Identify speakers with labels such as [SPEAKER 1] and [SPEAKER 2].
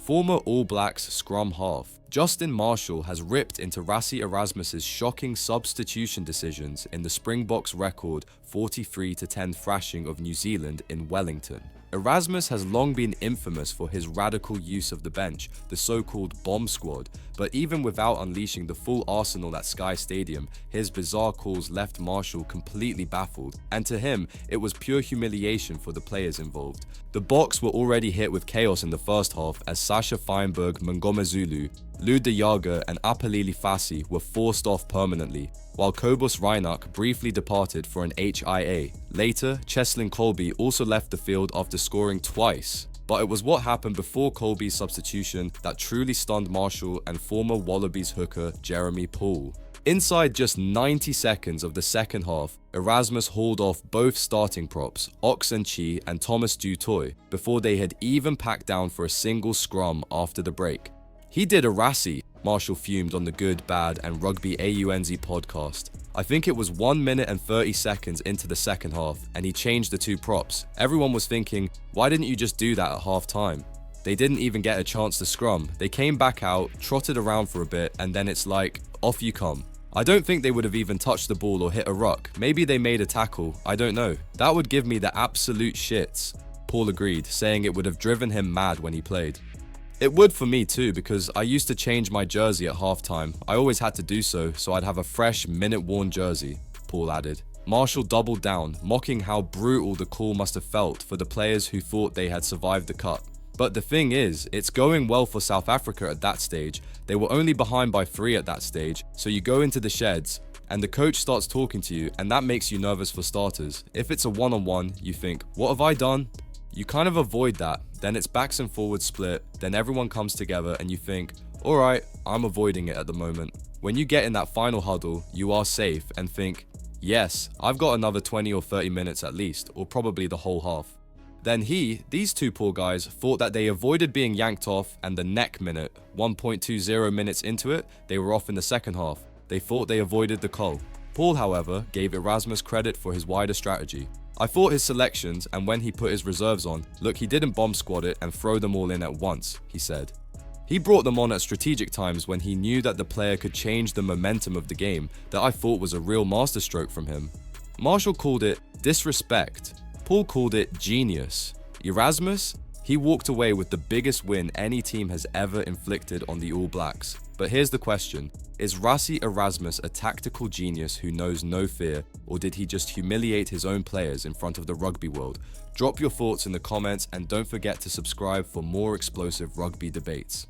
[SPEAKER 1] Former All Blacks scrum half Justin Marshall has ripped into Rassie Erasmus's shocking substitution decisions in the Springboks' record 43-10 thrashing of New Zealand in Wellington. Erasmus has long been infamous for his radical use of the bench, the so-called bomb squad, but even without unleashing the full arsenal at Sky Stadium, his bizarre calls left Marshall completely baffled, and to him, it was pure humiliation for the players involved. The Boks were already hit with chaos in the first half as Sasha Feinberg, Mngomezulu, Lou de Jager and Apalili Fassi were forced off permanently, while Kobus Reinach briefly departed for an HIA. Later, Cheslin Kolbe also left the field after scoring twice. But it was what happened before Kolbe's substitution that truly stunned Marshall and former Wallabies hooker Jeremy Poole. Inside just 90 seconds of the second half, Erasmus hauled off both starting props, Oxen Chi and Thomas Du Toit, before they had even packed down for a single scrum after the break. He did a Rassie, Marshall fumed on the Good, Bad and Rugby AUNZ podcast. I think it was 1 minute and 30 seconds into the second half and he changed the two props. Everyone was thinking, why didn't you just do that at half time? They didn't even get a chance to scrum. They came back out, trotted around for a bit and then it's like, off you come. I don't think they would have even touched the ball or hit a ruck. Maybe they made a tackle, I don't know. That would give me the absolute shits. Paul agreed, saying it would have driven him mad when he played. It would for me too, because I used to change my jersey at halftime. I always had to do so I'd have a fresh, minute-worn jersey, Paul added. Marshall doubled down, mocking how brutal the call must have felt for the players who thought they had survived the cut. But the thing is, it's going well for South Africa at that stage. They were only behind by 3 at that stage, so you go into the sheds, and the coach starts talking to you, and that makes you nervous for starters. If it's a one-on-one, you think, what have I done? You kind of avoid that, then it's backs and forwards split, then everyone comes together and you think, alright, I'm avoiding it at the moment. When you get in that final huddle, you are safe and think, yes, I've got another 20 or 30 minutes at least, or probably the whole half. Then these two poor guys, thought that they avoided being yanked off and the neck minute, 1.20 minutes into it, they were off in the second half. They thought they avoided the call. Paul, however, gave Erasmus credit for his wider strategy. I thought his selections and when he put his reserves on, look, he didn't bomb squad it and throw them all in at once, he said. He brought them on at strategic times when he knew that the player could change the momentum of the game that I thought was a real masterstroke from him. Marshall called it disrespect. Paul called it genius. Erasmus? He walked away with the biggest win any team has ever inflicted on the All Blacks. But here's the question. Is Rassie Erasmus a tactical genius who knows no fear, or did he just humiliate his own players in front of the rugby world? Drop your thoughts in the comments and don't forget to subscribe for more explosive rugby debates.